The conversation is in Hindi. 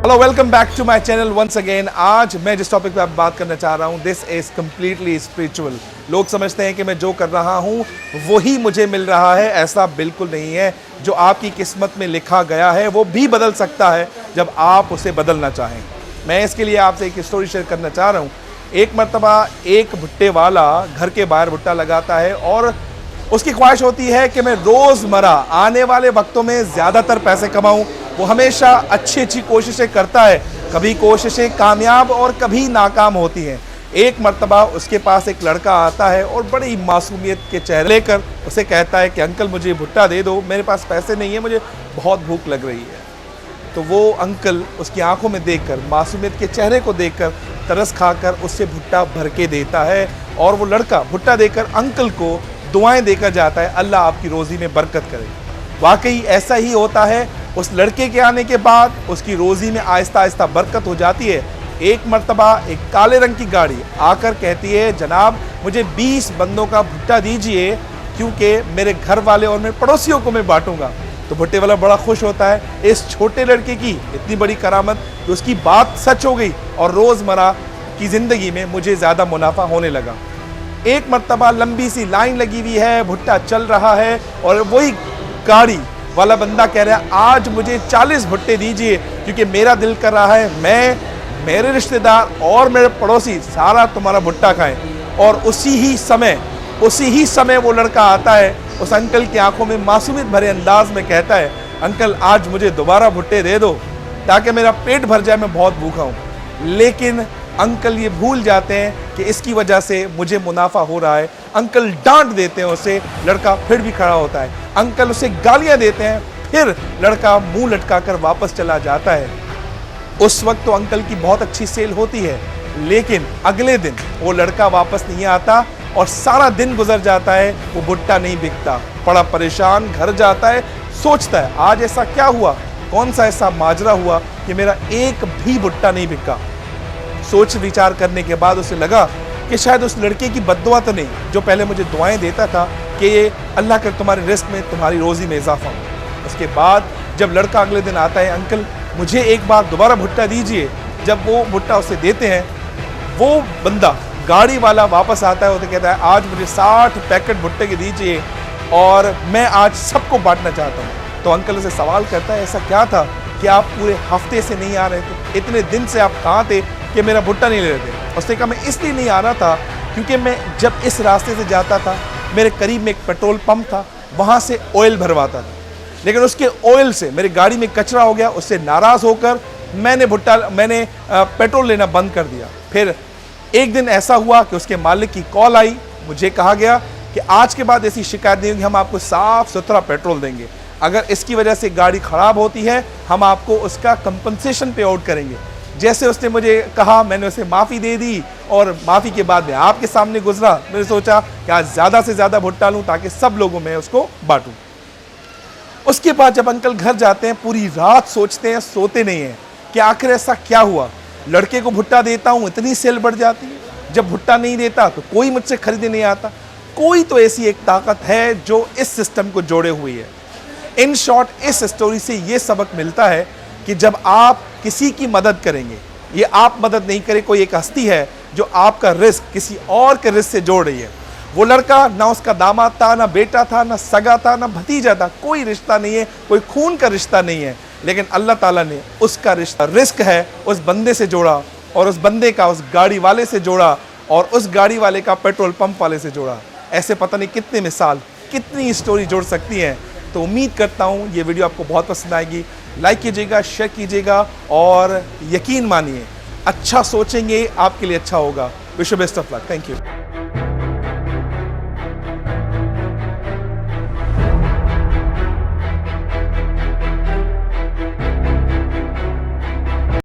Hello, welcome back to my channel once again. आज मैं जिस टॉपिक पे आप बात करना चाह रहा हूँ, दिस इज कम्प्लीटली स्पिरिचुअल। लोग समझते हैं कि मैं जो कर रहा हूँ वही मुझे मिल रहा है। ऐसा बिल्कुल नहीं है। जो आपकी किस्मत में लिखा गया है वो भी बदल सकता है जब आप उसे बदलना चाहें। मैं इसके लिए आपसे एक स्टोरी शेयर करना चाह रहा हूँ। एक मरतबा एक भुट्टे वाला घर के बाहर भुट्टा लगाता है और उसकी ख्वाहिश होती है कि मैं रोज़मर्रा आने वाले वक्तों में ज़्यादातर पैसे कमाऊं। वो हमेशा अच्छी कोशिशें करता है। कभी कोशिशें कामयाब और कभी नाकाम होती हैं। एक मर्तबा उसके पास एक लड़का आता है और बड़ी मासूमियत के चेहरे लेकर उसे कहता है कि अंकल मुझे भुट्टा दे दो, मेरे पास पैसे नहीं है, मुझे बहुत भूख लग रही है। तो वो अंकल उसकी आंखों में देखकर, मासूमियत के चेहरे को देखकर तरस खाकर उससे भुट्टा भर के देता है। और वो लड़का भुट्टा देकर अंकल को दुआएं देकर जाता है, अल्लाह आपकी रोज़ी में बरकत करे। वाकई ऐसा ही होता है। उस लड़के के आने के बाद उसकी रोज़ी में आहिस्ता आहिस्ता बरकत हो जाती है। एक मर्तबा एक काले रंग की गाड़ी आकर कहती है, जनाब मुझे 20 बंदों का भुट्टा दीजिए क्योंकि मेरे घर वाले और मेरे पड़ोसियों को मैं बांटूंगा। तो भुट्टे वाला बड़ा खुश होता है। इस छोटे लड़के की इतनी बड़ी करामत कि उसकी बात सच हो गई और रोज़मर्रा की ज़िंदगी में मुझे ज़्यादा मुनाफा होने लगा। एक मर्तबा लंबी सी लाइन लगी हुई है, भुट्टा चल रहा है और वही गाड़ी वाला बंदा कह रहा है, आज मुझे 40 भुट्टे दीजिए क्योंकि मेरा दिल कर रहा है मैं, मेरे रिश्तेदार और मेरे पड़ोसी सारा तुम्हारा भुट्टा खाएं। और उसी ही समय वो लड़का आता है, उस अंकल की आंखों में मासूमियत भरे अंदाज में कहता है, अंकल आज मुझे दोबारा भुट्टे दे दो ताकि मेरा पेट भर जाए, मैं बहुत भूखा हूँ। लेकिन अंकल ये भूल जाते हैं कि इसकी वजह से मुझे मुनाफा हो रहा है। अंकल डांट देते हैं उसे, लड़का फिर भी खड़ा होता है। अंकल उसे गालियां देते हैं, फिर लड़का मुंह लटकाकर वापस चला जाता है। उस वक्त तो अंकल की बहुत अच्छी सेल होती है, लेकिन अगले दिन वो लड़का वापस नहीं आता और सारा दिन गुजर जाता है, वो भुट्टा नहीं बिकता। बड़ा परेशान घर जाता है, सोचता है आज ऐसा क्या हुआ, कौन सा ऐसा माजरा हुआ कि मेरा एक भी भुट्टा नहीं बिका। सोच विचार करने के बाद उसे लगा कि शायद उस लड़के की बद्दुआ तो नहीं जो पहले मुझे दुआएं देता था कि ये अल्लाह कर तुम्हारे रिस्क में, तुम्हारी रोज़ी में इजाफा हो। उसके बाद जब लड़का अगले दिन आता है, अंकल मुझे एक बार दोबारा भुट्टा दीजिए। जब वो भुट्टा उसे देते हैं, वो बंदा गाड़ी वाला वापस आता है, तो कहता है आज मुझे 60 पैकेट भुट्टे के दीजिए और मैं आज सबको बांटना चाहता हूँ। तो अंकल उसे सवाल करता है, ऐसा क्या था कि आप पूरे हफ्ते से नहीं आ रहे थे, इतने दिन से आप कहाँ थे कि मेरा भुट्टा नहीं ले रहे थे? उसने कहा मैं इसलिए नहीं आ रहा था क्योंकि मैं जब इस रास्ते से जाता था, मेरे करीब में एक पेट्रोल पंप था, वहाँ से ऑयल भरवाता था, लेकिन उसके ऑयल से मेरी गाड़ी में कचरा हो गया। उससे नाराज़ होकर मैंने पेट्रोल लेना बंद कर दिया। फिर एक दिन ऐसा हुआ कि उसके मालिक की कॉल आई, मुझे कहा गया कि आज के बाद ऐसी शिकायत नहीं होगी, हम आपको साफ़ सुथरा पेट्रोल देंगे। अगर इसकी वजह से गाड़ी ख़राब होती है हम आपको उसका कंपनसेशन पे आउट करेंगे। जैसे उसने मुझे कहा, मैंने उसे माफ़ी दे दी और माफ़ी के बाद मैं आपके सामने गुजरा। मैंने सोचा कि आज ज़्यादा से ज़्यादा भुट्टा लूँ ताकि सब लोगों में उसको बांटूँ। उसके बाद जब अंकल घर जाते हैं, पूरी रात सोचते हैं, सोते नहीं हैं कि आखिर ऐसा क्या हुआ। लड़के को भुट्टा देता हूँ, इतनी सेल बढ़ जाती है। जब भुट्टा नहीं देता तो कोई मुझसे खरीदने नहीं आता। कोई तो ऐसी एक ताकत है जो इस सिस्टम को जोड़े हुई है। इन शॉर्ट, इस स्टोरी से ये सबक मिलता है कि जब आप किसी की मदद करेंगे, ये आप मदद नहीं करें, कोई एक हस्ती है जो आपका रिस्क किसी और के रिस्क से जोड़ रही है। वो लड़का ना उसका दामाद था, ना बेटा था, ना सगा था, ना भतीजा था, कोई रिश्ता नहीं है, कोई खून का रिश्ता नहीं है, लेकिन अल्लाह ताला ने उसका रिश्ता, रिस्क है, उस बंदे से जोड़ा और उस बंदे का उस गाड़ी वाले से जोड़ा और उस गाड़ी वाले का पेट्रोल पंप वाले से जोड़ा। ऐसे पता नहीं कितने मिसाल, कितनी स्टोरी जोड़ सकती हैं। तो उम्मीद करता हूँ ये वीडियो आपको बहुत पसंद आएगी। लाइक कीजिएगा, शेयर कीजिएगा और यकीन मानिए अच्छा सोचेंगे आपके लिए अच्छा होगा। Wish you best of luck. Thank you.